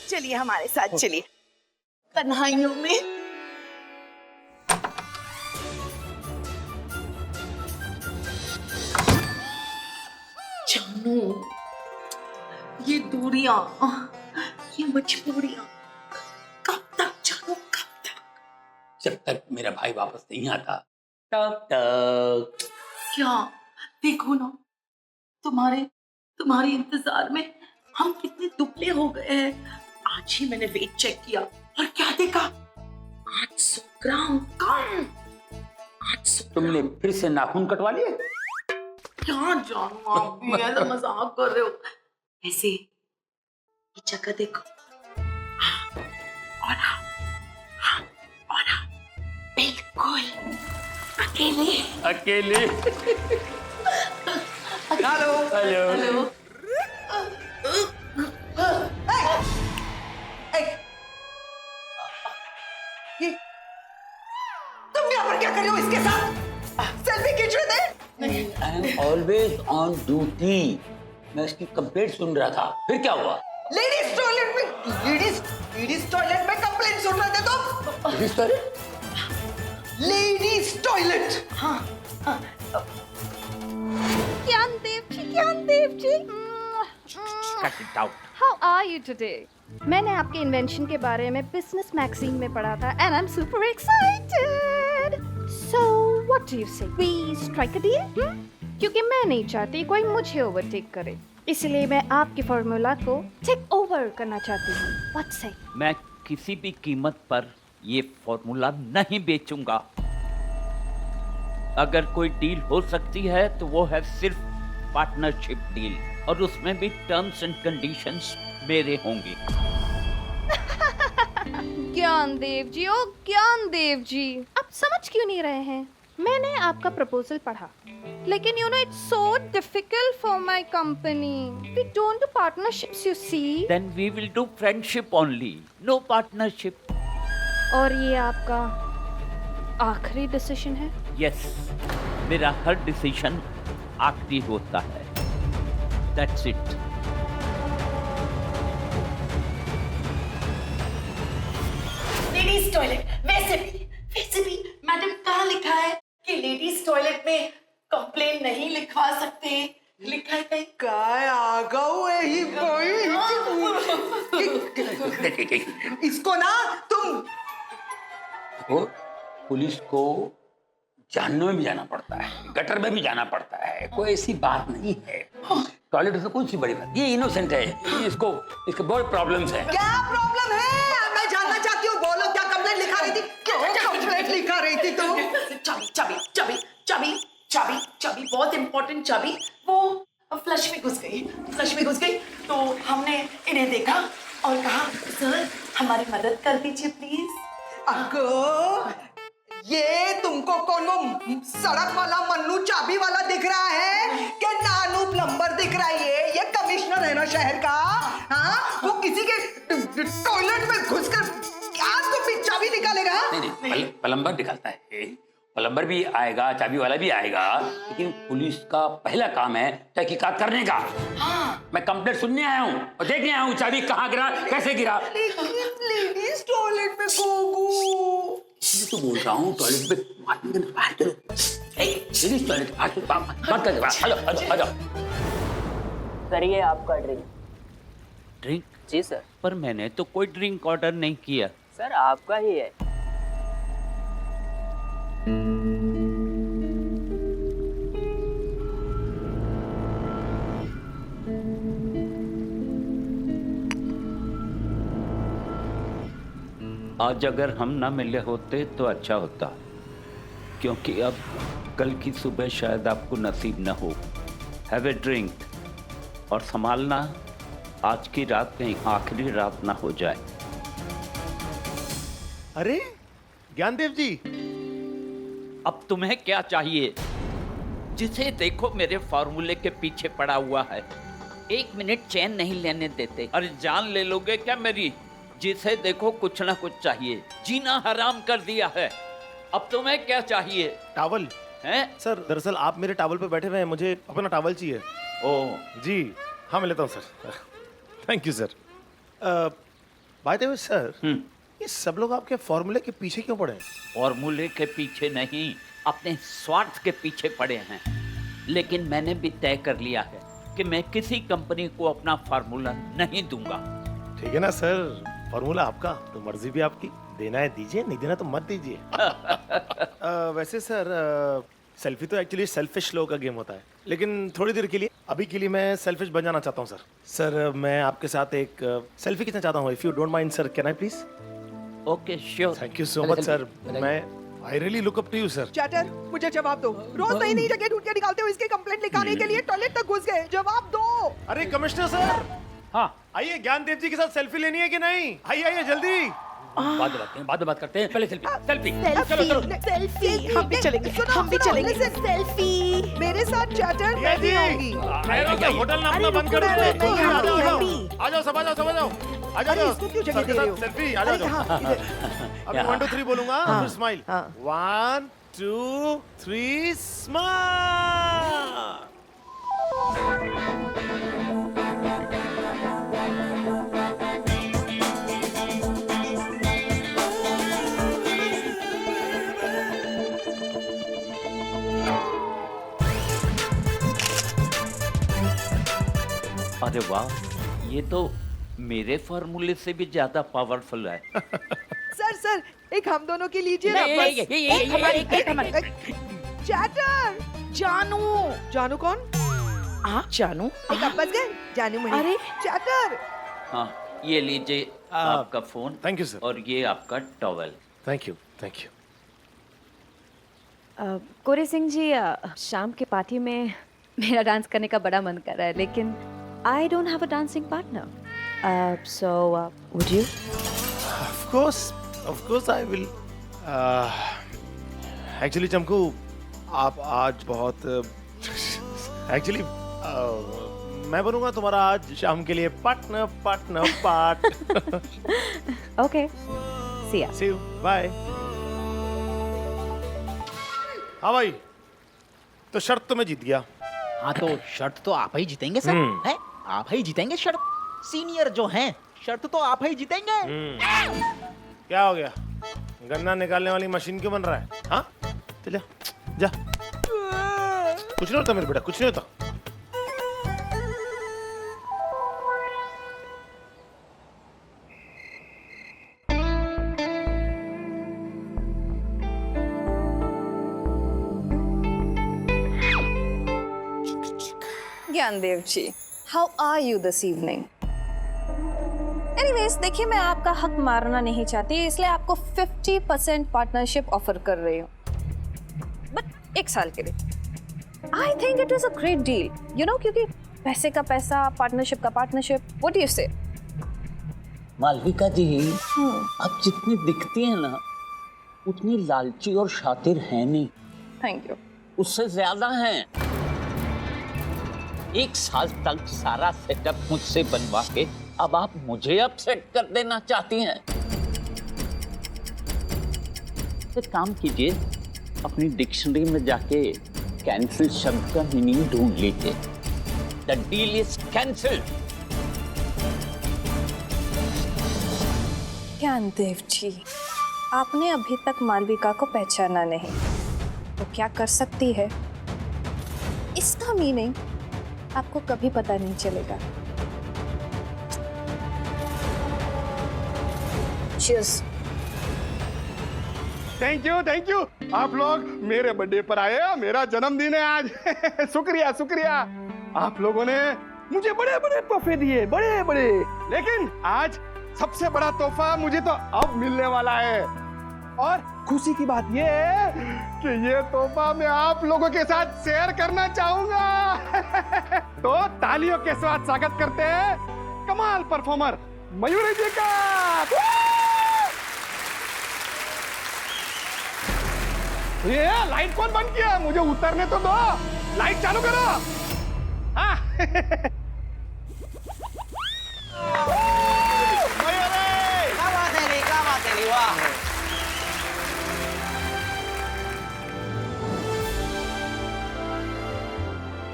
चलिए हमारे साथ चलिए तन्हाइयों में। जानू, ये दूरियां, ये मजबूरियां कब तक जानू, कब तक? जब तक मेरा भाई वापस नहीं आता तब तक। क्या देखो ना, तुम्हारे इंतजार में हम कितने दुबले हो गए हैं। आज ही मैंने वेट चेक किया और क्या देखा, 800 ग्राम कम। 800 तुमने फिर से नाखून कटवा लिए? क्या जानू, आप भी ऐसा मजाक कर रहे हो। ऐसे ये जगह देखो, हाँ, और हाँ, और हाँ, बिल्कुल अकेले। अकेले? Hello hello. हेलो। ये तुम यहाँ पर क्या कर रहे हो इसके साथ? सेल्फी खींच रहे थे? I am always on duty. मैं इसकी कंप्लेंट सुन रहा था, फिर क्या हुआ? लेडीज टॉयलेट में कंप्लेंट सुन रहे थे तुम? Ladies toilet. हाँ, Gyandev ji Cut it out. How are you today? मैंने आपके इन्वेंशन के बारे में बिजनेस मैगजीन में पढ़ा था and I am super excited. So what do you say? We strike a deal? क्योंकि मैं नहीं चाहती कोई मुझे ओवरटेक करे, इसलिए मैं आपके फॉर्मूला को टेक ओवर करना चाहती हूँ। व्हाट से? मैं किसी भी कीमत पर ये फॉर्मूला नहीं बेचूंगा। अगर कोई डील हो सकती है तो वो है सिर्फ पार्टनरशिप डील, और उसमें भी टर्म्स एंड कंडीशंस मेरे होंगे। ज्ञानदेव जी, ओ ज्ञानदेव जी, आप समझ क्यों नहीं रहे हैं? मैंने आपका प्रपोजल पढ़ा, लेकिन you know it's so difficult for my company. We don't do partnerships, you see. Then we will do friendship only, no partnership. और ये आपका आखिरी डिसीजन है? यस, मेरा हर डिसीजन आखिरी होता है। That's it. Ladies toilet. वैसे भी मैडम कहाँ लिखा है कि लेडीज टॉयलेट में कंप्लेन नहीं लिखवा सकते? लिखा है कहीं? काय आ गए ही इसको ना तुम देखो, पुलिस को जानने में भी जाना पड़ता है, गटर में भी जाना पड़ता है, कोई ऐसी बात नहीं है। टॉयलेट से कौन सी बड़ी बात? ये इनोसेंट है, इसके बहुत प्रॉब्लम्स हैं। क्या प्रॉब्लम है? मैं जानना चाहती हूँ, बोलो क्या कंप्लेंट लिखा रही थी? क्यों कंप्लेंट लिखा रही थी तुम? चाबी बहुत इंपॉर्टेंट चाबी, वो फ्लश में घुस गई। तो हमने इन्हें देखा और कहा, सर हमारी मदद कर दीजिए प्लीज। अगो, ये तुमको कौन वो सड़क वाला मन्नू चाबी वाला दिख रहा है क्या? नानू प्लम्बर दिख रहा है? ये कमिश्नर है ना शहर का। हाँ, वो किसी के टॉयलेट में घुसकर क्या तो चाबी निकालेगा? नहीं, प्लम्बर निकालता है, प्लम्बर भी आएगा, चाबी वाला भी आएगा, लेकिन पुलिस का पहला काम है तहकीकात करने का। हाँ। मैं कंप्लेंट सुनने आया हूँ और देखने आया हूँ चाबी कहाँ गिरा, कैसे गिरा। लेडीज टॉयलेट में गोगू, मैं तो बोल रहा हूँ टॉयलेट में आदमी के बाहर चलो, लेडीज टॉयलेट बात कर, हेलो। सर ये आपका ड्रिंक। ड्रिंक? जी सर। पर मैंने तो कोई ड्रिंक ऑर्डर नहीं किया। सर आपका ही है। आज अगर हम ना मिले होते तो अच्छा होता, क्योंकि अब कल की सुबह शायद आपको नसीब न हो। हैव ए ड्रिंक और संभालना, आज की रात कहीं आखिरी रात ना हो जाए। अरे ज्ञानदेव जी, अब तुम्हें क्या चाहिए? जिसे देखो मेरे फॉर्मूले के पीछे पड़ा हुआ है, एक मिनट चैन नहीं लेने देते। अरे जान ले लोगे क्या मेरी? जिसे देखो कुछ ना कुछ चाहिए, जीना हराम कर दिया है। अब तुम्हें क्या चाहिए? टावल हैं? सर, दरअसल आप मेरे टावल पे बैठे हुए हैं, मुझे अपना टावल चाहिए। ओह जी हाँ, मैं लेता हूँ sir. Thank you sir. By the way sir, ये सब लोग आपके फॉर्मूले के पीछे क्यों पड़े हैं? फॉर्मूले के पीछे नहीं, अपने स्वार्थ के पीछे पड़े हैं। लेकिन मैंने भी तय कर लिया है कि मैं किसी कंपनी को अपना फार्मूला नहीं दूंगा। ठीक है ना सर, फॉर्मूला आपका तो मर्जी भी आपकी, देना है दीजिए, नहीं देना तो मत दीजिए। वैसे सर, सेल्फी तो एक्चुअली सेल्फिश लोगों का गेम होता है, लेकिन थोड़ी देर के लिए, अभी के लिए मैं सेल्फिश बन जाना चाहता हूँ सर। सर मैं आपके साथ एक सेल्फी खींचना चाहता हूँ, if you don't mind sir, can I please? Okay sure. Thank you so much sir, मैं I really look up to you sir. चैटर, मुझे जवाब दो। रोज नई नई जगह ढूंढ के निकालते हो, इसके कंप्लेंट लिखाने के लिए टॉयलेट तक घुस गए। जवाब दो। अरे कमिश्नर सर, हाँ आइए, ज्ञानदेव जी के साथ सेल्फी लेनी है कि नहीं? आइए आइए जल्दी। बाद में बात करते हैं, पहले सेल्फी। चलो चलो। सेल्फी हम भी चलेंगे, हम भी चलेंगे। सेल्फी। मेरे साथ चैटर मैं भी आऊंगी। होटल ना अपना बंद करो। आ जाओ सब, आ जाओ सब, आ जाओ, आ अरे जाओ। इसको क्यों जगह दे रहे हो? सेल्फी, आ जाओ। अभी 1 2 3 बोलूंगा, फिर स्माइल। 1 2 3 स्माइल। अरे वाह, ये तो मेरे फार्मूले से भी ज्यादा पावरफुल है। सर एक हम दोनों की लीजिए ना नहीं, बस। एक हमारी। चैटर। जानू। जानू कौन? जानू। एक अब्बस गए, जानू मणि। अरे। चैटर। हाँ, ये लीजिए आपका फोन। Thank you sir. और ये आपका towel. Thank you, thank you. कोरे सिंह जी, शाम के पार्टी में मेरा डांस करने का बड़ा मन कर रहा है, लेकिन I don't have a dancing partner, so would you? Of course I will. Actually चमकू, आप आज बहुत एक्चुअली मैं बनूंगा तुम्हारा आज शाम के लिए पार्ट। ओके, सी या। See you, bye. हाँ भाई, तो शर्त तो मैं जीत गया। हाँ तो शर्त तो आप ही जीतेंगे सर, है? आप ही जीतेंगे शर्त। सीनियर जो हैं, शर्त तो आप ही जीतेंगे। क्या हो गया? गन्ना निकालने वाली मशीन क्यों बन रहा है? हाँ, चल जा। कुछ नहीं होता मेरे बेटा, कुछ नहीं होता। Gyandev ji, how are you this evening? Anyways, देखिए मैं आपका हक मारना नहीं चाहती, इसलिए आपको 50% पार्टनरशिप ऑफर कर रही हूँ, बट 1 साल के लिए। I think it is a great deal, you know, क्योंकि पैसे का पैसा, पार्टनरशिप का पार्टनरशिप। व्हाट डू यू से? मालविका जी, आप जितनी दिखती हैं ना, उतनी लालची और शातिर है नहीं। Thank you. उससे ज्यादा हैं। 1 साल तक सारा सेटअप मुझसे बनवा के अब आप मुझे अपसेट कर देना चाहती हैं। एक काम कीजिए, अपनी डिक्शनरी में जाके कैंसिल शब्द का मीनिंग ढूंढ लीजिए। The deal is cancelled. Gyandev ji, आपने अभी तक मालविका को पहचाना नहीं, तो क्या कर सकती है, इसका मीनिंग आपको कभी पता नहीं चलेगा। Cheers. Thank you. आप लोग मेरे बर्थडे पर आए, मेरा जन्मदिन है आज। शुक्रिया। आप लोगों ने मुझे बड़े बड़े तोहफे दिए, बड़े, लेकिन आज सबसे बड़ा तोहफा मुझे तो अब मिलने वाला है। और खुशी की बात ये है कि ये तोहफा मैं आप लोगों के साथ शेयर करना चाहूंगा। तो तालियों के साथ स्वागत करते हैं कमाल परफॉर्मर मयूरी जी का। ये लाइट कौन बंद किया? मुझे उतरने तो दो, लाइट चालू करो। हाँ।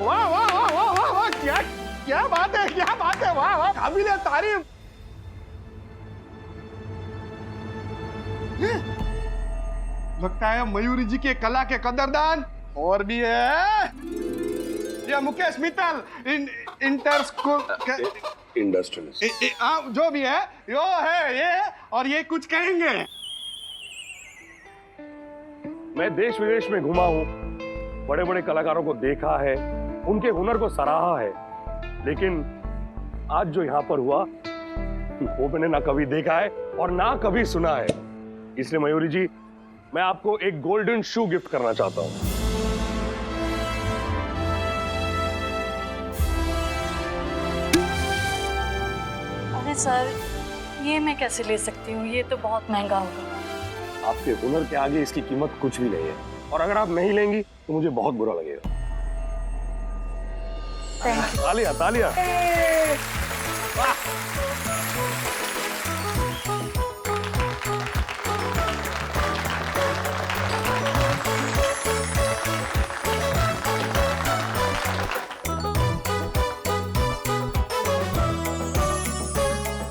वाह, क्या बात है, वाह, काबिल तारीफ। लगता है मयूरी जी के कला के कदरदान और भी है। ये Mukesh Mittal inter school industrialist जो भी है यो है ये, और ये कुछ कहेंगे। मैं देश विदेश में घुमा हूं, बड़े बड़े कलाकारों को देखा है, उनके हुनर को सराहा है, लेकिन आज जो यहाँ पर हुआ वो मैंने ना कभी देखा है और ना कभी सुना है। इसलिए मयूरी जी, मैं आपको एक गोल्डन शू गिफ्ट करना चाहता हूँ। अरे सर, ये मैं कैसे ले सकती हूँ? ये तो बहुत महंगा होगा। आपके हुनर के आगे इसकी कीमत कुछ भी नहीं है, और अगर आप नहीं लेंगी तो मुझे बहुत बुरा लगेगा। तालियां तालियां।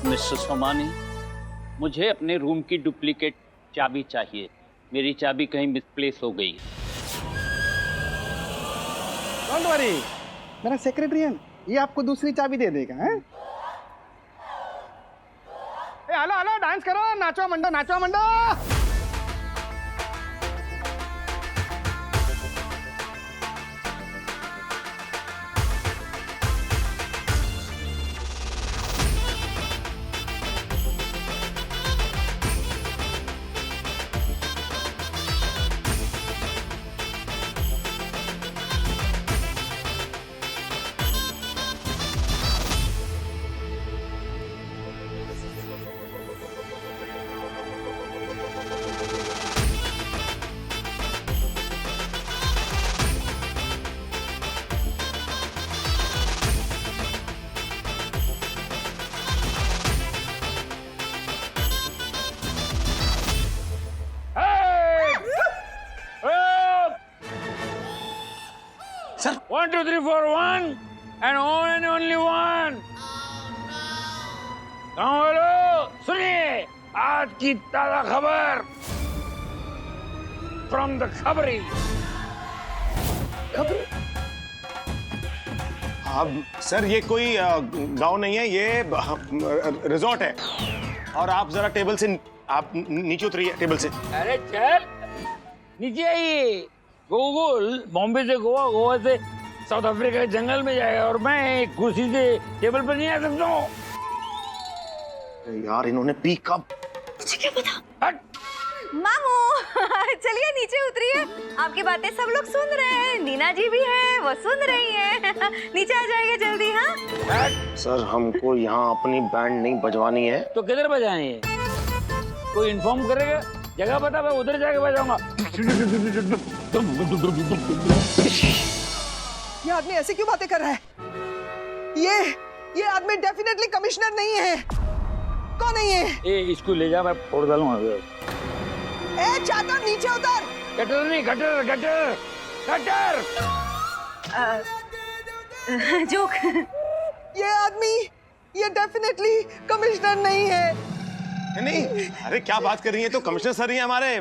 मिस्टर सोमानी, मुझे अपने रूम की डुप्लीकेट चाबी चाहिए। मेरी चाबी कहीं मिसप्लेस हो गई। डोंट वरी, मेरा सेक्रेटरी है, ये आपको दूसरी चाबी दे देगा। हैं? हेलो हेलो, डांस करो, नाचो मंडो, नाचो मंडो। Sir 1 2 3 4 1 and only one। गाँव वालों सुनिए, आज की ताजा खबर फ्रॉम द खबरी। अब सर ये कोई गांव नहीं है, ये रिजॉर्ट है, और आप जरा टेबल से आप नीचे उतरिए टेबल से। अरे चल नीचे आइए। गूगल बॉम्बे से गोवा, गोवा से साउथ अफ्रीका के जंगल में जाएगा, और मैं कुर्सी से टेबल पर नहीं आ सकता हूँ। यार इन्होंने पी कब? मुझे क्या पता। हट। मामू चलिए नीचे उतरिए, आपकी बातें सब लोग सुन रहे हैं। नीना जी भी है, वो सुन रही है। नीचे आ जाएंगे जल्दी। हाँ सर हमको यहाँ अपनी बैंड नहीं बजवानी है। तो किधर बजाएं? कोई इन्फॉर्म करेगा? जगह बता, मैं उधर जाके बजाऊंगा। ये आदमी ऐसे क्यों बातें कर रहा है? ये आदमी डेफिनेटली कमिश्नर नहीं है। कौन नहीं है? ए इसको ले जा, मैं फोड़ डालूंगा। ए चादर नीचे उतर। गटर नहीं, गटर गटर गटर। जोक। ये आदमी ये डेफिनेटली कमिश्नर नहीं है। नहीं, अरे क्या बात कर रही है? तो कमिश्नर सर ही है हमारे।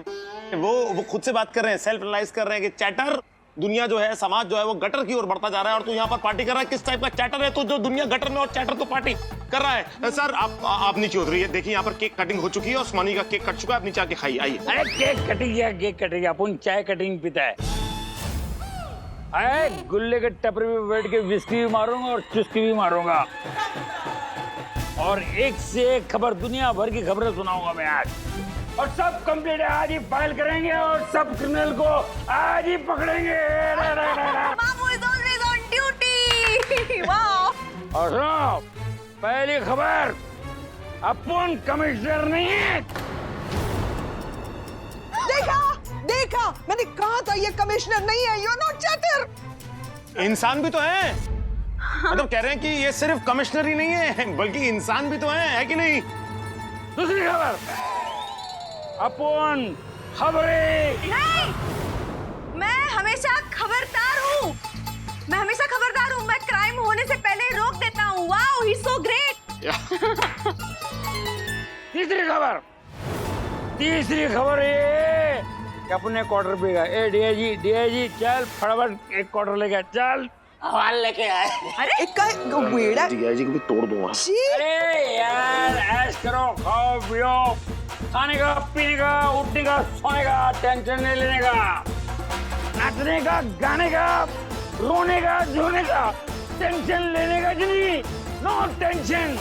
वो खुद से बात कर रहे हैं, सेल्फ रियलाइज कर रहे हैं कि चैटर दुनिया जो है, समाज जो है वो गटर की ओर बढ़ता जा रहा है, और तू यहाँ पर पार्टी कर रहा है। किस टाइप का चैटर है तो जो दुनिया गटर में और चैटर तो पार्टी कर रहा है। सर आप नीचे उतरिए, देखिए यहाँ पर केक कटिंग हो चुकी है और सोमानी का केक कट चुका है, आप नीचे आके खाइए। आइए। अरे केक कटिंग या केक कटिंग, अपन चाय कटिंग पीता है। अरे गुल्ले के टपरे में बैठ के विस्की भी मारूंगा और चुस्की भी मारूंगा, और एक से एक खबर, दुनिया भर की खबरें सुनाऊंगा मैं आज। और सब कंप्लीट आज ही फाइल करेंगे और सब क्रिमिनल को आज ही पकड़ेंगे। मामू is always on duty। वाह। और सुनो, पहली खबर, अपन कमिश्नर नहीं है। देखा मैंने कहा था ये कमिश्नर नहीं है। You know chatter. इंसान भी तो है, मतलब कह रहे हैं कि ये सिर्फ कमिश्नर ही नहीं है बल्कि इंसान भी तो है कि नहीं? दूसरी खबर, अपन खबरें नहीं, मैं हमेशा खबरदार हूँ। मैं क्राइम होने से पहले रोक देता हूँ। वाओ, ही सो ग्रेट। तीसरी खबर ये, कि अपने क्वार्टर पे गया। ए डीआईजी चल फटाफट एक क्वार्टर लेके चल। माल लेके आए। अरे एक का वेड़ा डीआईजी को भी तोड़ दूंगा। अरे यार ऐश करो, खाओ पियो, खाने का पीने का उठने का सोने का टेंशन नहीं लेने का, नाचने का गाने का रोने का धोने का टेंशन लेने का नहीं, नो टेंशन।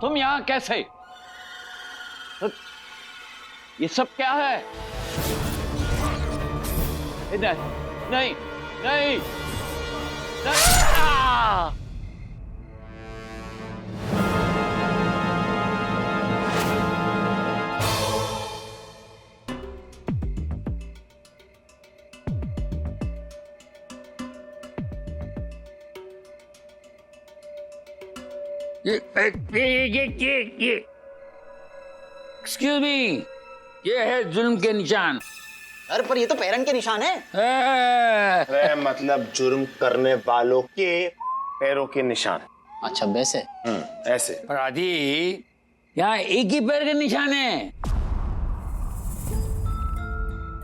तुम यहाँ कैसे? ये सब क्या है? इधर नहीं नहीं, नहीं। ये एक्सक्यूज मी, ये है जुल्म के निशान। अरे पर ये तो पैरन के निशान है। अरे मतलब जुर्म करने वालों के पैरों के निशान। अच्छा वैसे? ऐसे। पर आदि यहाँ एक ही पैर के निशान है।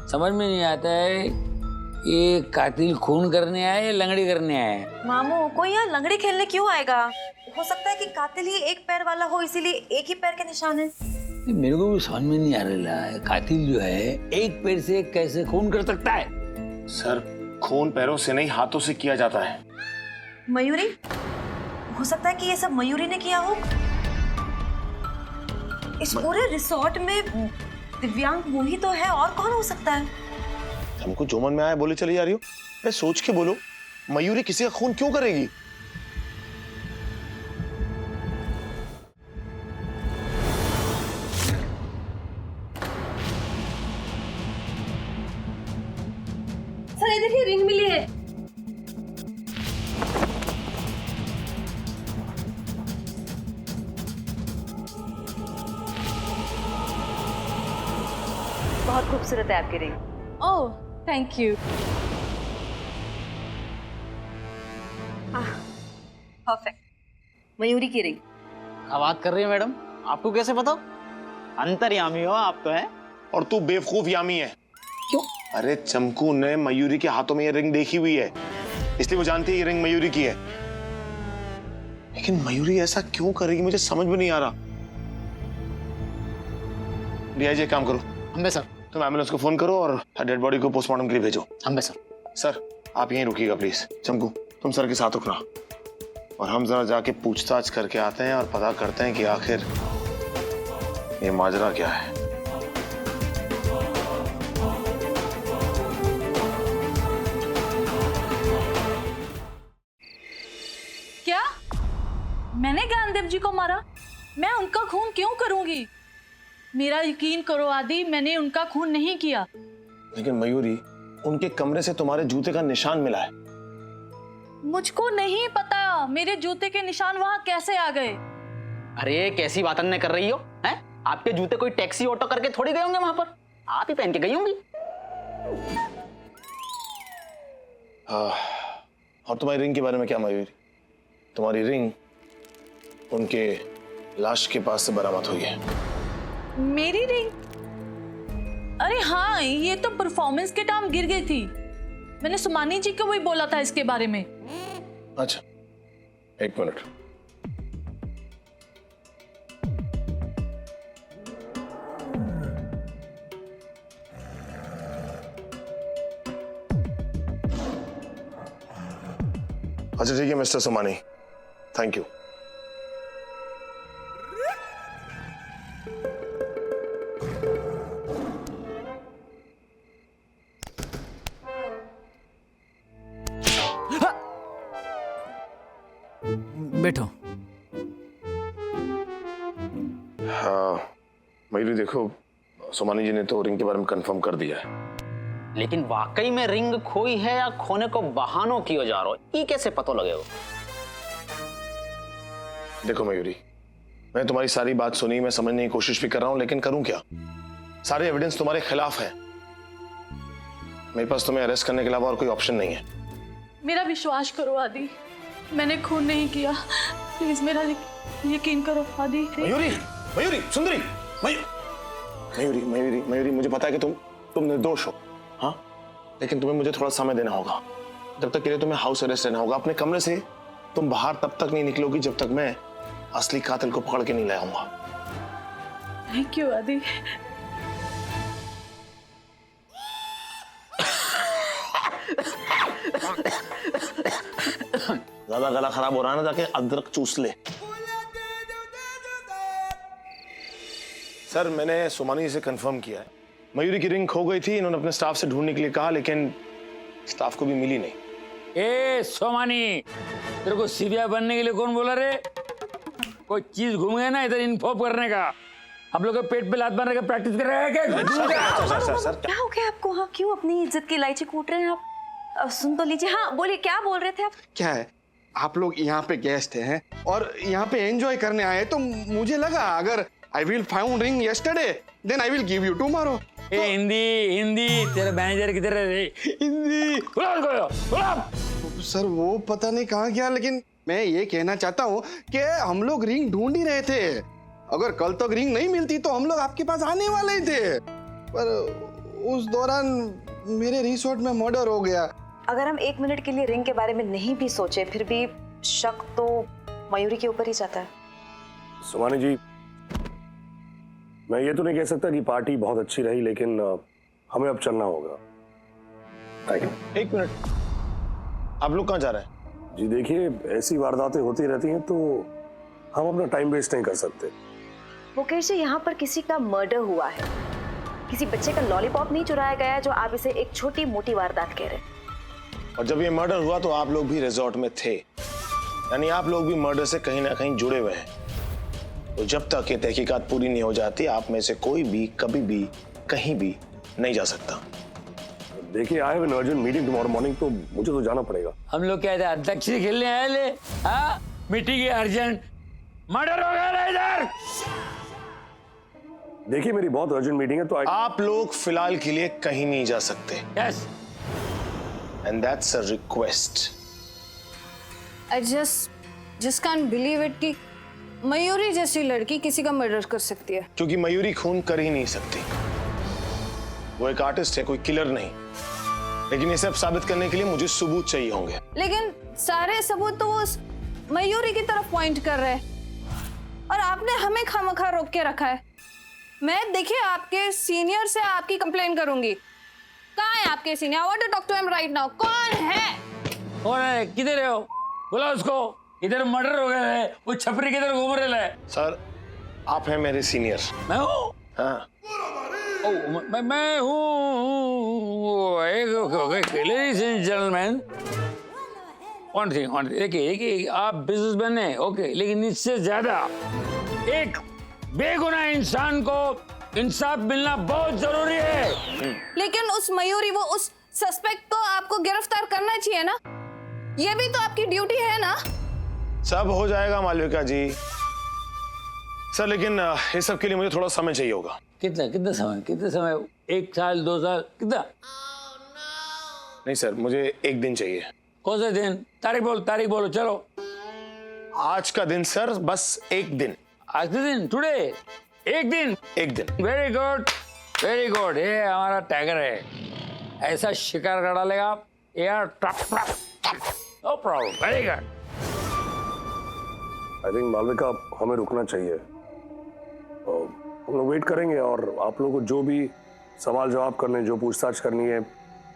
समझ में नहीं आता है ये कातिल खून करने आए या लंगड़ी करने आए। मामू कोई यहाँ लंगड़ी खेलने क्यों आएगा? हो सकता है कि कातिल ही एक पैर वाला हो, इसीलिए एक ही पैर के निशान है। मेरे को भी समझ में नहीं आ रहा है कातिल जो है एक पैर से कैसे खून कर सकता है। सर खून पैरों से नहीं हाथों से किया जाता है। मयूरी, हो सकता है कि ये सब मयूरी ने किया हो। इस पूरे रिसोर्ट में दिव्यांग वो ही तो है, और कौन हो सकता है? हमको जो मन में आया बोले चली जा रही हो। मैं सोच के बोलो, मयूरी किसी का खून क्यों करेगी? सर ये देखिए रिंग मिली है। बहुत खूबसूरत है आपकी ring. Oh thank you. Perfect. Mayuri की रिंग। क्या बात कर रही है मैडम? आपको कैसे पता? अंतर्यामी हो आप तो है। और तू बेवकूफ यामी है। क्यों? अरे चमकू ने मयूरी के हाथों में ये रिंग देखी हुई है, इसलिए वो जानती है ये रिंग मयूरी की है। लेकिन मयूरी ऐसा क्यों करेगी मुझे समझ में नहीं आ रहा। डीआईजी काम करो। हमें सर। तुम एम्बुलेंस को फोन करो और डेड बॉडी को पोस्टमार्टम के लिए भेजो। हमें सर। सर आप यहीं रुकिएगा प्लीज। चमकू तुम सर के साथ रुकना और हम जरा जाके पूछताछ करके आते हैं और पता करते हैं कि आखिर ये माजरा क्या है। क्या मैंने ज्ञानदेव जी को मारा? मैं उनका खून क्यों करूंगी? मेरा यकीन करो आदि, मैंने उनका खून नहीं किया। लेकिन मयूरी उनके कमरे से तुम्हारे जूते का निशान मिला है। मुझको नहीं पता मेरे जूते के निशान वहां कैसे आ गए। अरे कैसी बात अन्य कर रही हो? हैं? आपके जूते कोई टैक्सी ऑटो करके थोड़ी गए होंगे वहां पर, आप ही पहन के गई होंगी। और तुम्हारी रिंग के बारे में क्या मयूरी? तुम्हारी रिंग उनके लाश के पास से बरामद हुई है। मेरी रिंग? अरे हाँ, ये तो परफॉर्मेंस के टाइम गिर गई थी। मैंने सुमानी जी को भी बोला था इसके बारे में। अच्छा एक मिनट। अच्छा ठीक है मिस्टर सोमानी, थैंक यू। बैठो। हाँ मयूरी देखो, सोमानी जी ने तो रिंग के बारे में कंफर्म कर दिया है। लेकिन वाकई में रिंग खोई है या खोने को बहानों किया जा रहा हो, ये कैसे पता लगेगा? देखो मयूरी, मैं तुम्हारी सारी बात सुनी, मैं समझने की कोशिश भी कर रहा हूं, लेकिन करूं क्या? सारे एविडेंस तुम्हारे खिलाफ है। मेरे पास तुम्हें अरेस्ट करने के अलावा और कोई ऑप्शन नहीं है। मेरा विश्वास करो आदि, मैंने खून नहीं किया। प्लीज मेरा यकीन करो आदि। मयूरी, मयूरी, सुंदरी, मयूरी, मयूरी, मयूरी, मुझे पता है कि तुम निर्दोष हो, हाँ, लेकिन तुम्हें मुझे थोड़ा समय देना होगा। जब तक के लिए तुम्हें हाउस अरेस्ट रहना होगा। अपने कमरे से तुम बाहर तब तक नहीं निकलोगी जब तक मैं असली कातिल को पकड़ के नहीं लाऊंगा। थैंक यू आदि। ज्यादा गला खराब हो रहा है ना, जाके अदरक चूस ले। सर मैंने सोमानी से कंफर्म किया है, मयूरी की रिंग खो गई थी। इन्होंने अपने स्टाफ से ढूंढने के लिए कहा, लेकिन स्टाफ को भी मिली नहीं। ए सोमानी, तेरे को सीबीआई बनने के लिए कौन बोला रे? कोई चीज घूम गया ना इधर इन्फॉर्म करने का। आप लोग पेट पे लात मारने का प्रैक्टिस कर रहे हैं क्या? सर क्या हो गया आपको? हाँ, क्यों अपनी इज्जत की इलायची कूट रहे हैं आप? सुन तो लीजिए। हाँ बोलिए, क्या बोल रहे थे आप? क्या है, आप लोग यहाँ पे गेस्ट हैं और यहाँ पे एंजॉय करने आए, तो मुझे लगा अगर I will found ring yesterday then I will give you tomorrow. ए हिंदी तेरा मैनेजर किधर है रे? हिंदी बुलाओ। सर वो पता नहीं कहाँ गया, लेकिन मैं ये कहना चाहता हूँ कि हम लोग रिंग ढूंढ ही रहे थे। अगर कल तक रिंग नहीं मिलती तो हम लोग आपके पास आने वाले ही थे, पर उस दौरान मेरे रिसोर्ट में मर्डर हो गया। अगर हम 1 मिनट के लिए रिंग के बारे में नहीं भी सोचे, फिर भी शक तो मयूरी के ऊपर ही जाता है। सोमानी जी, मैं ये तो नहीं कह सकता कि पार्टी बहुत अच्छी रही, लेकिन हमें अब चलना होगा। Thank you. 1 मिनट, आप लोग कहाँ जा रहे हैं? जी देखिए, ऐसी वारदातें होती रहती हैं तो हम अपना टाइम वेस्ट नहीं कर सकते। मुकेश जी, यहाँ पर किसी का मर्डर हुआ है, किसी बच्चे का लॉलीपॉप नहीं चुराया गया जो आप इसे एक छोटी मोटी वारदात कह रहे हैं। और जब ये मर्डर हुआ तो आप लोग भी रिजॉर्ट में थे, यानी आप लोग भी मर्डर से कहीं ना कहीं जुड़े हुए हैं। तो जब तक ये तहकीकात पूरी नहीं हो जाती, आप में से कोई भी कभी भी कहीं भी नहीं जा सकता। देखिए, I have an urgent meeting tomorrow morning, तो मुझे तो जाना पड़ेगा। हम लोग क्या थे, अंताक्षरी खेलने आए ले? हाँ, मीटिंग है अर्जेंट, मर्डर हो गया ना इधर। देखिए, मेरी बहुत अर्जेंट मीटिंग है, तो आप लोग फिलहाल के लिए कहीं नहीं जा सकते। Yes, and that's a request. I just can't believe it कि मयूरी जैसी लड़की किसी का मर्डर कर सकती है। क्योंकि मयूरी खून कर ही नहीं सकती, वो एक आर्टिस्ट है, कोई किलर नहीं। लेकिन ये सब साबित करने के लिए मुझे सबूत चाहिए होंगे। लेकिन सारे सबूत तो उस मयूरी की तरफ पॉइंट कर रहे हैं और आपने हमें खामखा रोक के रखा है। मैं देखिए आपके सीनियर से आपकी कंप्लेन करूंगी। कहाँ है आपके senior? I want to talk to him right now। कौन है? कौन है? किधर हो? बोला उसको। इधर मर्डर हो गया है, वो छपरी किधर घूम रहा है? सर, आप हैं मेरे सीनियर। मैं हूँ? हाँ। मैं हूँ। Ladies and gentleman, one thing देखिए, आप बिजनेसमैन हैं, ओके, लेकिन इससे ज्यादा एक बेगुनाह इंसान को इंसाफ मिलना बहुत जरूरी है। लेकिन उस मयूरी, वो उस सस्पेक्ट को आपको गिरफ्तार करना चाहिए ना, ये भी तो आपकी ड्यूटी है ना। सब हो जाएगा मालविका जी। सर, लेकिन इस सब के लिए मुझे थोड़ा समय चाहिए होगा। कितना समय? 1 साल, 2 साल, कितना? नहीं सर, मुझे 1 दिन चाहिए। कौन सा दिन? तारीख बोलो, चलो। आज का दिन सर, बस 1 दिन। आज का दिन? टुडे? 1 दिन? 1 दिन। Very good. ये हमारा टाइगर है, ऐसा शिकार कर डालेगा यार। No problem, very good. I think Malvika, हमें रुकना चाहिए। हम लोग वेट करेंगे और आप लोगों को जो भी सवाल जवाब करने, जो पूछताछ करनी है,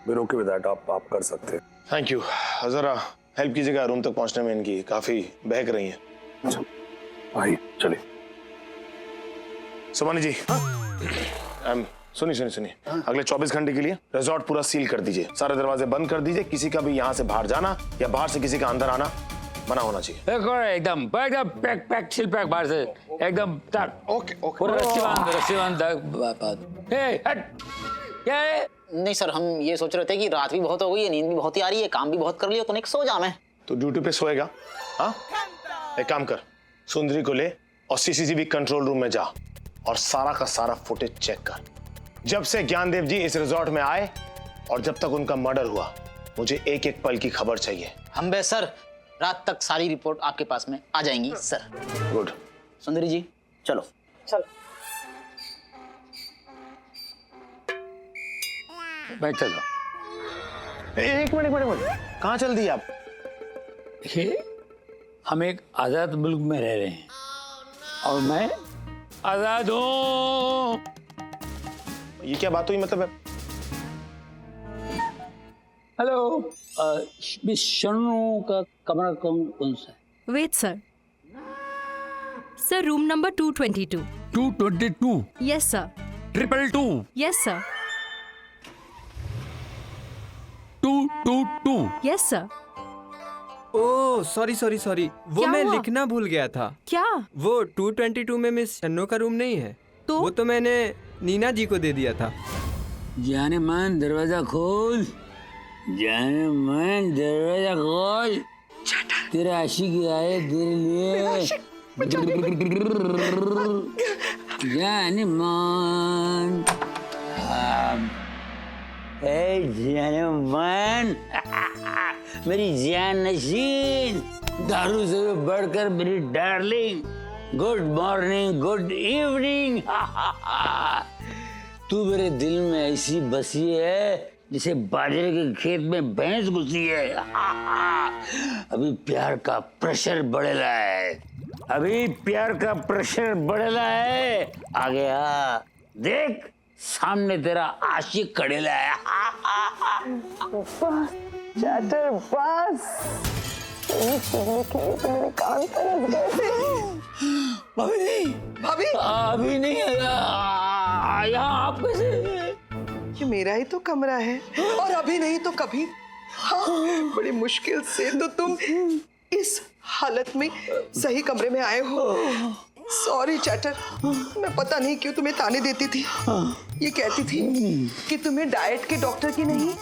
we're okay with that, आप कर सकते हैं। Thank you. जरा हेल्प कीजिएगा, रूम तक पहुंचने में इनकी काफी बहक रही हैं। अच्छा भाई चलिए। सुमानी जी, सुनिए, अगले 24 घंटे के लिए रिजॉर्ट पूरा सील कर दीजिए, सारे दरवाजे बंद कर दीजिए, किसी का भी यहाँ से बाहर जाना या बाहर से किसी का अंदर आना मना होना चाहिए। एकदम पैक सील पैक बाहर से एकदम तक। ओके पूरा रस्सी बांध क्या है? नहीं सर, हम ये सोच रहे थे कि रात भी बहुत हो गई है, नींद भी बहुत ही आ रही है, काम भी बहुत कर लिया, तो नहीं सो जा मैं। तो ड्यूटी पे सोएगा? हाँ, एक काम कर, सुंदरी को ले और सीसीटीवी कंट्रोल रूम में जा और सारा का सारा फुटेज चेक कर। जब से ज्ञानदेव जी इस रिजॉर्ट में आए और जब तक उनका मर्डर हुआ, मुझे एक एक पल की खबर चाहिए। हम बे सर, रात तक सारी रिपोर्ट आपके पास में आ जाएंगी सर। गुड। सुंदरी जी चलो। बैठ चलो। एक मिनट, कहाँ चल दिए आप? हम एक आजाद मुल्क में रह रहे हैं और मैं आजाद हूँ। ये क्या बात हुई? मतलब हेलो, मिस शनु का कमरा कौन सा है? Wait sir, room number 222। 222? Yes sir. 222? Yes sir. 222? Yes sir. Oh sorry, वो क्या मैं हुआ? लिखना भूल गया था। क्या? वो 222 में मिस शन्नो का रूम नहीं है, तो वो तो मैंने नीना जी को दे दिया था। जाने मन दरवाजा खोल, जाने मन दरवाजा खोल। तेरे आशिक आए तेरे लिए। जाने मन, जाने मन, मेरी जान नशीन, दारू से बढ़कर मेरी darling. Good morning, good evening. तू मेरे दिल में ऐसी बसी है जैसे बाजरे के खेत में भैंस घुसी है। अभी प्यार का प्रेशर बढ़ेला है, अभी प्यार का प्रेशर बढ़ेला है। आ गया देख, सामने तेरा आशिक खड़ेला है। चैटर बस, मेरे कान तरस गए थे। भाभी अभी नहीं आया। आप कैसे? ये मेरा ही तो कमरा है और अभी नहीं तो कभी। हाँ, बड़ी मुश्किल से तो तुम इस हालत में सही कमरे में आए हो। सॉरी चैटर, मैं पता नहीं क्यों तुम्हें ताने देती थी। ये कहती थी कि तुम्हें डाइट के डॉक्टर की नहीं,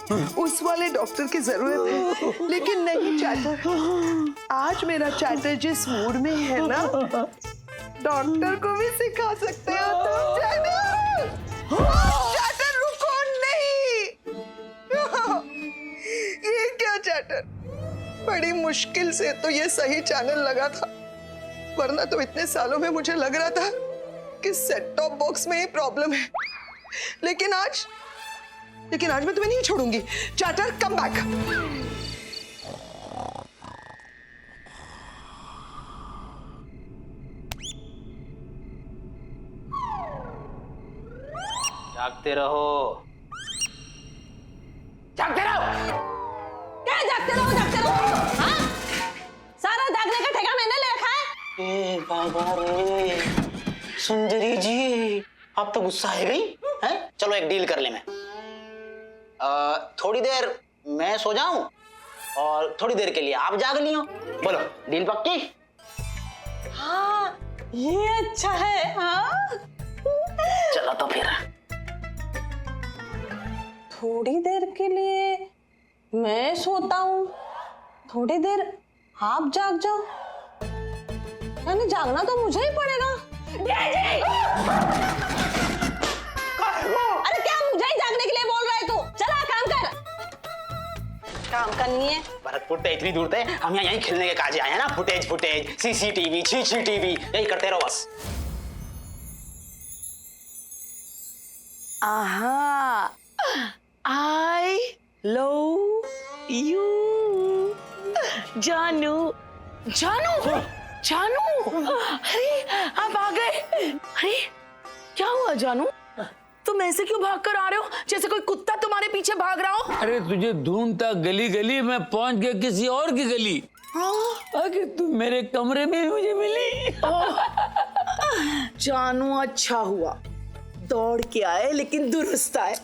उस वाले डॉक्टर की जरूरत है। लेकिन नहीं चैटर, आज मेरा चैटर जिस मूड में है ना, डॉक्टर को भी सिखा सकते हो तुम। चैटर रुको नहीं। ये क्या चैटर, बड़ी मुश्किल से तो ये सही चैनल लगा था, वरना तो इतने सालों में मुझे लग रहा था कि सेट टॉप बॉक्स में ही प्रॉब्लम है। लेकिन आज मैं तुम्हें नहीं छोड़ूंगी। Chatter come back. जागते रहो। क्या जागते रहो? हाँ? सारा जागने का ठेका मैंने ले रखा है। ए बाबा रे, सुंदरी जी आप तो गुस्सा है गई हैं? चलो एक डील कर ले मैं। थोड़ी देर मैं सो जाऊं और थोड़ी देर के लिए आप जाग लियो। बोलो डील पक्की? हाँ, ये अच्छा है। हाँ? चलो तो फिर। थोड़ी देर के लिए मैं सोता हूँ, थोड़ी देर आप जाग जाओ, यानी जागना तो मुझे ही पड़ेगा। अरे क्या मुझे ही जागने के लिए बोल रहा है तू? चला काम कर। काम करनी है। भरतपुर तो इतनी दूर थे, हम यहाँ यहीं खेलने के काजे आए हैं ना। फुटेज सीसीटीवी CCTV यही करते रहो बस। आहा, I love you, जानू। अरे आप आ गए। अरे क्या हुआ जानू, तुम ऐसे क्यों भाग कर आ रहे हो जैसे कोई कुत्ता तुम्हारे पीछे भाग रहा हूँ? अरे तुझे ढूंढता गली गली में पहुंच गया किसी और की गली। आखिर तुम मेरे कमरे में ही मुझे मिली। जानू अच्छा हुआ दौड़ के आए, लेकिन दुरुस्त आए।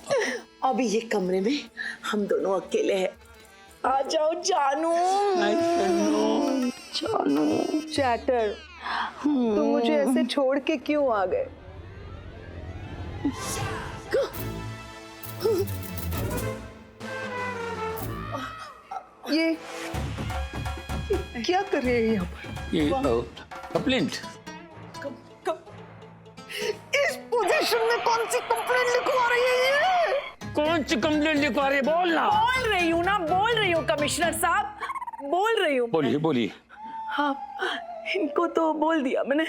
अभी ये कमरे में हम दोनों अकेले हैं। आ जाओ जानू। जानू चैटर, तुम मुझे ऐसे छोड़ के क्यों आ गए? ये क्या कर रहे हैं यहाँ पर? ये कंप्लेंट। इस पोजीशन में कौन सी कंप्लेंट लिखवा रही है ये? कौन सी कंप्लेंट लिखवा रही है? बोल ना। बोल रही हूँ ना, बोल रही हूँ कमिश्नर साहब, बोल रही हूँ। बोलिए बोलिए। हाँ, इनको तो बोल दिया मैंने।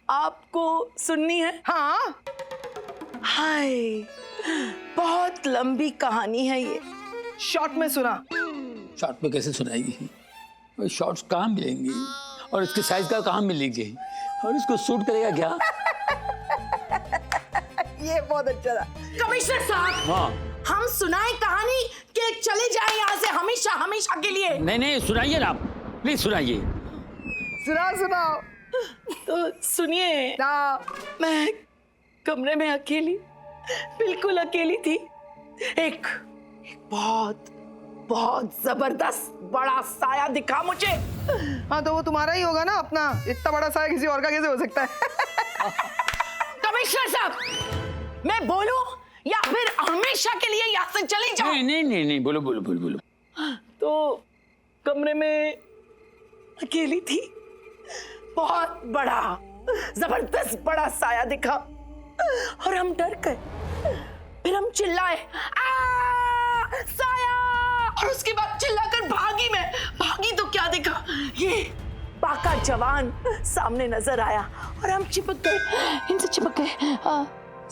आपको सुननी है? हाँ। हाय, बहुत लंबी कहानी है ये। शॉर्ट में सुना। शॉर्ट में कैसे सुनाएगी? शॉर्ट्स कहाँ मिलेंगे और इसके साइज का कहाँ मिलेंगे और इसको सूट करेगा क्या? ये बहुत अच्छा था। कमिश्नर साहब, हाँ, हम सुनाए कहानी कि चले जाए यहाँ से हमेशा हमेशा के लिए? नहीं नहीं, सुनाइए ना, प्लीज सुनाइए। सुनाओ। तो सुनिए ना। मैं कमरे में अकेली, बिल्कुल अकेली थी। एक बहुत बहुत जबरदस्त बड़ा साया दिखा मुझे। हाँ, तो वो तुम्हारा ही होगा ना अपना। इतना बड़ा साया किसी और का कैसे हो सकता है? कमिश्नर साहब, मैं बोलूं या फिर हमेशा के लिए यहाँ से चली जाऊं? नहीं नहीं नहीं नहीं, बोलो बोलो बोलो बोलो। तो कमरे में अकेली थी, बहुत बड़ा जबरदस्त बड़ा साया दिखा और हम डर गए। फिर हम चिल्लाए, साया, और उसके बाद चिल्लाकर भागी। मैं भागी तो क्या देखा, ये पाका जवान सामने नजर आया और हम चिपक गए, इनसे चिपक गए।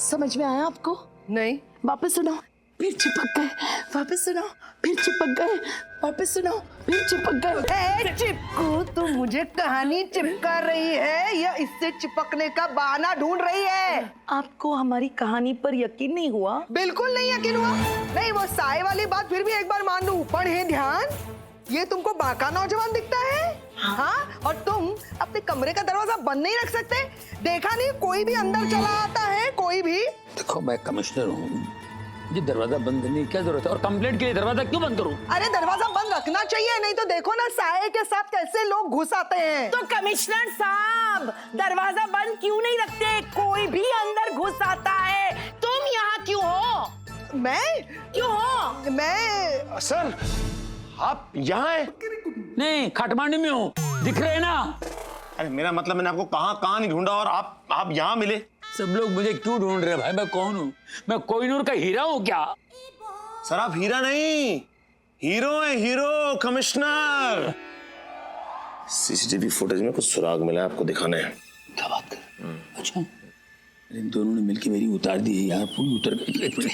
समझ में आया आपको? नहीं। वापस सुनाओ, फिर चिपक गए, वापस सुनाओ, फिर चिपक गए, वापस सुनाओ, फिर चिपक गए। चिपकू, तू मुझे कहानी चिपका रही है या इससे चिपकने का बहाना ढूंढ रही है? आपको हमारी कहानी पर यकीन नहीं हुआ? बिल्कुल नहीं यकीन हुआ। नहीं, वो साए वाली बात फिर भी एक बार मान लूं, पर है ध्यान, ये तुमको बाका नौजवान दिखता है। हाँ, और तुम अपने कमरे का दरवाजा बंद नहीं रख सकते? देखा नहीं कोई भी अंदर चला आता है? कोई भी? देखो, मैं कमिश्नर हूँ, ये दरवाजा बंद करने की क्या जरूरत है? और कंप्लेंट के लिए दरवाजा क्यों बंद करूं? अरे दरवाजा बंद रखना चाहिए, नहीं तो देखो ना साए के साथ कैसे लोग घुस आते हैं। तो कमिश्नर साहब, दरवाजा बंद क्यों नहीं रखते? कोई भी अंदर घुस आता है। तुम यहाँ क्यों हो? मैं क्यों हो? मैं सर, आप यहाँ हैं? नहीं, काठमांडू में हूँ, दिख रहे हैं ना? अरे मेरा मतलब, मैंने आपको कहाँ नहीं ढूंढा और आप यहाँ मिले। सब लोग मुझे क्यों ढूंढ रहे हैं भाई? मैं कौन हूँ? मैं कोहिनूर का हीरा हूँ क्या? सर, आप हीरा नहीं, हीरो है, हीरो, कमिश्नर। सीसीटीवी फुटेज में कुछ सुराग मिला है, आपको दिखाना है। क्या बात कर? अच्छा, इन दोनों ने मिलकर मेरी उतार दी है यार, पूरी उतर गई।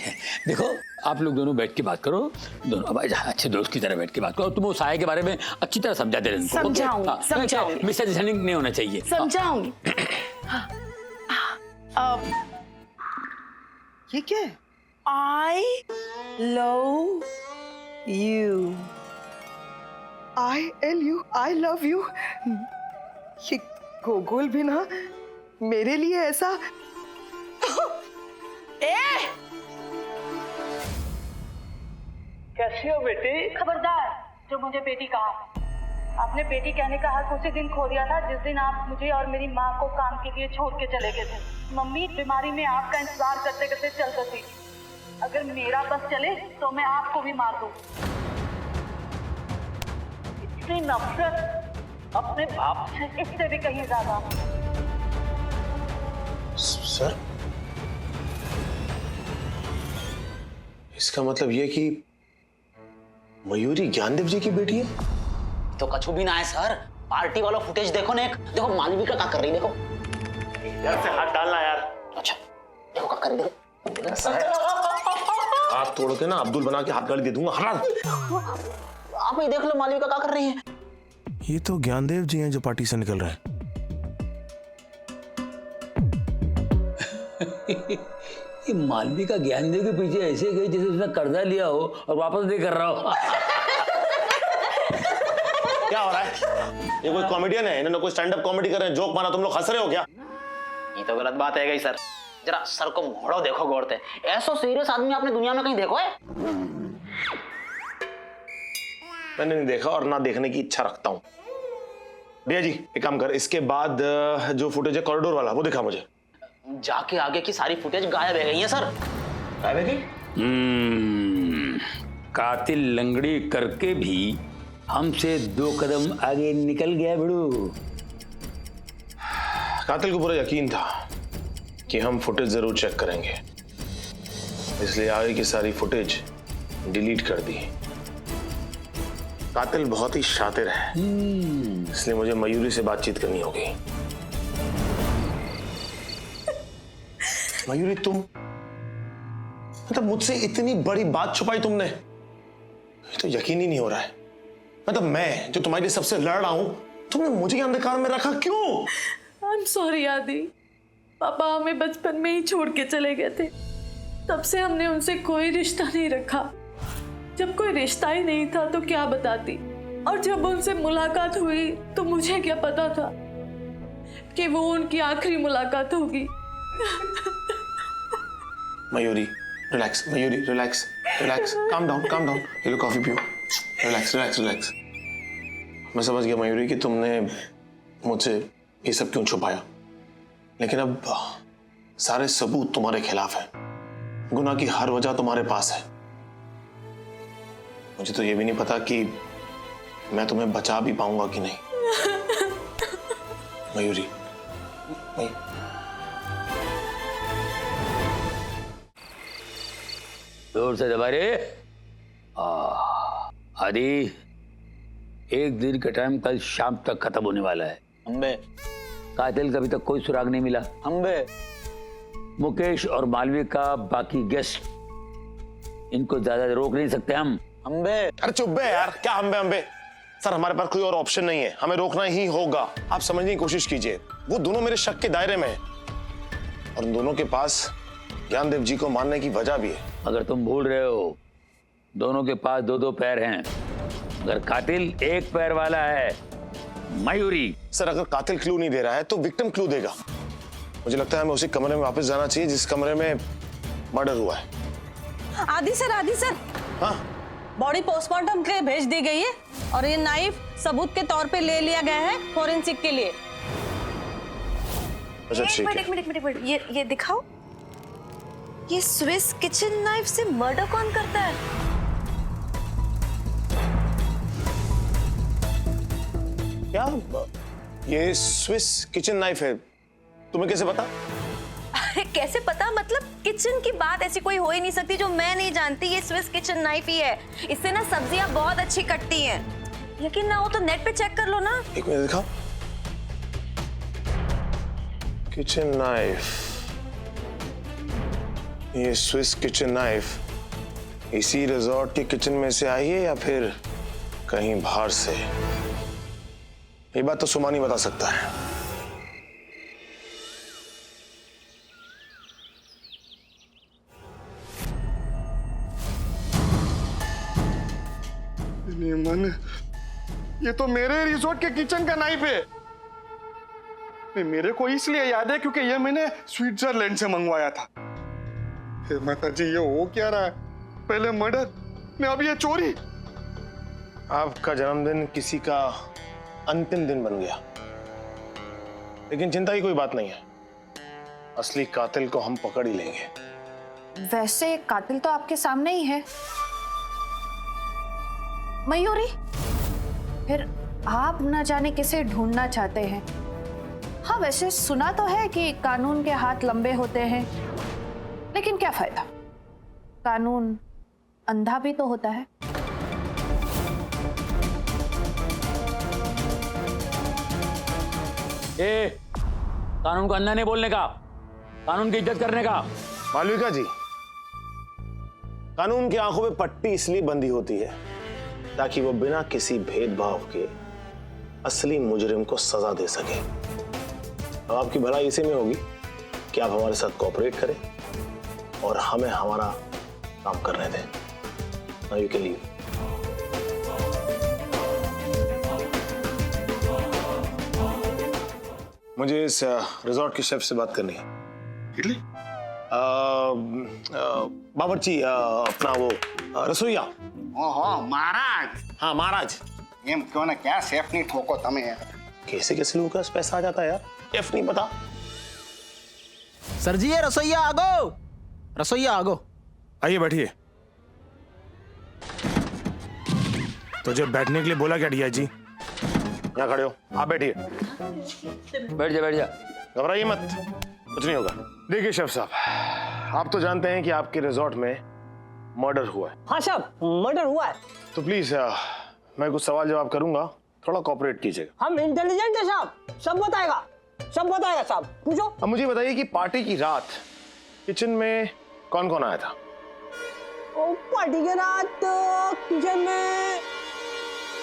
देखो, आप लोग दोनों बैठ के बात करो, दोनों अब अच्छे दोस्त की तरह बैठ के बात करो। तुम वो साया के बारे में अच्छी तरह समझाते रहना। समझाऊंगी। मिसअंडरस्टैंडिंग नहीं होना चाहिए। समझाऊंगी। ये क्या है? I love you. I love you. ये गोकुल भी ना मेरे लिए ऐसा। कैसी हो बेटी? खबरदार, जो मुझे बेटी कहा। आपने बेटी कहने का हक उसी दिन खो दिया था जिस दिन आप मुझे और मेरी माँ को काम के लिए छोड़ के चले गए थे। मम्मी बीमारी में आपका इंतजार करते करते चल गई। अगर मेरा बस चले तो मैं आपको भी मार दूं। इतनी नफरत अपने बाप से, इससे भी कहीं ज्यादा। सर, इसका मतलब ये कि मयूरी ज्ञानदेव जी की बेटी है? तो कछु भी ना है सर, पार्टी वाला फुटेज देखो ना। एक देखो मालविका क्या कर रही, देखो यार से हाथ डालना यार। अच्छा देखो क्या कर रही, हाथ तोड़ के ना अब्दुल बना के हाथ गाली दे दूंगा। आप ही देख लो मालविका क्या कर रही है। ये तो ज्ञानदेव जी हैं जो पार्टी से निकल रहे हैं। कि मालवी का ज्ञान देव के पीछे ऐसे गई जैसे उसने कर्जा लिया हो और वापस दे कर रहा हो। क्या हो रहा है? ये कोई कॉमेडियन है? इन्होंने कोई स्टैंड अप कॉमेडी कर रहे हैं, जोक मारा, तुम लोग हंस रहे हो क्या? ये तो गलत बात है गई सर। जरा सर को मोड़ो, देखो गौर से। ऐसा सीरियस आदमी आपने दुनिया में कहीं देखो है? मैंने नहीं देखा और ना देखने की इच्छा रखता हूँ। भैया जी एक काम कर, इसके बाद जो फुटेज है कॉरिडोर वाला वो दिखा मुझे। जाके आगे की सारी फुटेज गायब हो गई है सर। गायब है गई? कातिल लंगड़ी करके भी हमसे 2 कदम आगे निकल गया बिड़ू। कातिल को पूरा यकीन था कि हम फुटेज जरूर चेक करेंगे, इसलिए आगे की सारी फुटेज डिलीट कर दी। कातिल बहुत ही शातिर है, इसलिए मुझे मयूरी से बातचीत करनी होगी। मयूरी तुम, मतलब मुझसे इतनी बड़ी बात छुपाई तुमने, ये तो यकीन ही नहीं हो रहा है। मतलब मैं जो तुम्हारे लिए सबसे लड़ रहा हूं, तुमने मुझे अंधकार में रखा क्यों? आई एम सॉरी आदि, पापा हमें बचपन में ही छोड़ के चले गए थे। तब से हमने उनसे कोई रिश्ता नहीं रखा। जब कोई रिश्ता ही नहीं था तो क्या बताती, और जब उनसे मुलाकात हुई तो मुझे क्या पता था कि वो उनकी आखिरी मुलाकात होगी। Mayuri relax, Mayuri relax, relax, calm down, ये लो कॉफी पियो, रिलैक्स रिलैक्स रिलैक्स। मैं समझ गया मयूरी कि तुमने मुझसे ये सब क्यों छुपाया, लेकिन अब सारे सबूत तुम्हारे खिलाफ है, गुनाह की हर वजह तुम्हारे पास है। मुझे तो ये भी नहीं पता कि मैं तुम्हें बचा भी पाऊंगा कि नहीं। मयूरी जोर से दबा रे। आदि, 1 दिन का टाइम कल शाम तक खत्म होने वाला है। अम्बे, कातिल का अभी तक कोई सुराग नहीं मिला। अम्बे, मुकेश और मालवी का बाकी गेस्ट, इनको ज्यादा रोक नहीं सकते हम। अम्बे, अरे चुप बे यार, क्या अम्बे अम्बे? सर हमारे पास कोई और ऑप्शन नहीं है, हमें रोकना ही होगा। आप समझने की कोशिश कीजिए, वो दोनों मेरे शक के दायरे में हैं और उन दोनों के पास ज्ञानदेव जी को मारने की वजह भी है। अगर तुम भूल रहे हो, दोनों के पास 2-2 पैर हैं। अगर कातिल 1 पैर वाला है, मयूरी। सर अगर कातिल क्लू नहीं दे रहा है तो विक्टिम क्लू देगा। मुझे लगता है हमें उसी कमरे में वापस जाना चाहिए जिस कमरे में मर्डर हुआ है। आदि सर, हाँ, बॉडी पोस्टमार्टम के लिए भेज दी गई है और ये नाइफ सबूत के तौर पे ले लिया गया है फोरेंसिक के लिए। अच्छा ठीक है। एक मिनट, ये दिखाओ। ये स्विस किचन नाइफ से मर्डर कौन करता है? क्या ये स्विस किचन नाइफ है? तुम्हें कैसे पता? अरे कैसे पता, मतलब किचन की बात ऐसी कोई हो ही नहीं सकती जो मैं नहीं जानती। ये स्विस किचन नाइफ ही है। इससे ना सब्जियां बहुत अच्छी कटती हैं। यकीन ना हो तो नेट पे चेक कर लो ना। एक मिनट दिखाओ। किचन नाइफ, ये स्विस किचन नाइफ इसी रिजॉर्ट के किचन में से आई है या फिर कहीं बाहर से? ये बात तो सुमान ही बता सकता है। मन, ये तो मेरे रिसोर्ट के किचन का नाइफ है। मेरे को इसलिए याद है क्योंकि ये मैंने स्विट्जरलैंड से मंगवाया था। हे माता जी, ये हो क्या रहा है? पहले मर्डर में अब ये चोरी। आपका जन्मदिन किसी का अंतिम दिन बन गया, लेकिन चिंता की कोई बात नहीं है। असली कातिल को हम पकड़ ही लेंगे। वैसे कातिल तो आपके सामने ही है, मयूरी। फिर आप न जाने किसे ढूंढना चाहते हैं। हाँ, वैसे सुना तो है कि कानून के हाथ लंबे होते हैं, लेकिन क्या फायदा, कानून अंधा भी तो होता है। कानून को अंधा नहीं बोलने का, कानून की इज्जत करने का। मालविका जी, कानून की आंखों में पट्टी इसलिए बंधी होती है ताकि वो बिना किसी भेदभाव के असली मुजरिम को सजा दे सके। अब आपकी भलाई इसी में होगी कि आप हमारे साथ कोऑपरेट करें और हमें हमारा काम करने दें। Now you can leave. मुझे इस रिजॉर्ट के शेफ से बात करनी है। इडली बावर्ची, अपना वो रसोईया। ओहो महाराज। हाँ महाराज। एम क्यों ना क्या शेफ नहीं ठोको तमें यार। कैसे कैसे लोगों के पास पैसा आ जाता है यार, शेफ नहीं पता। सर जी ये रसोईया आगो, रसोईया आगो। आइए बैठिए। तो जब बैठने के लिए बोला क्या डिया जी? यहाँ खड़े हो, आप बैठिए। बैठ जा बैठ जा। घबराइए मत, कुछ नहीं होगा। देखिए शेफ साहब, आप तो जानते हैं कि आपके रिजॉर्ट में मर्डर हुआ है। हाँ साहब, मर्डर हुआ है। तो प्लीज मैं कुछ सवाल जवाब करूंगा, थोड़ा कोऑपरेट कीजिएगा। हम इंटेलिजेंट है साहब, सब बताएगा साहब, पूछो। अब मुझे बताइए कि पार्टी की रात किचन में कौन कौन आया था? पार्टी के रात किचन में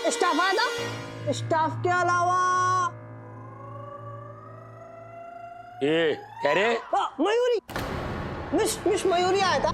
स्टाफ आया था। स्टाफ के अलावा ये कह रहे मयूरी, मिस मयूरी आया था।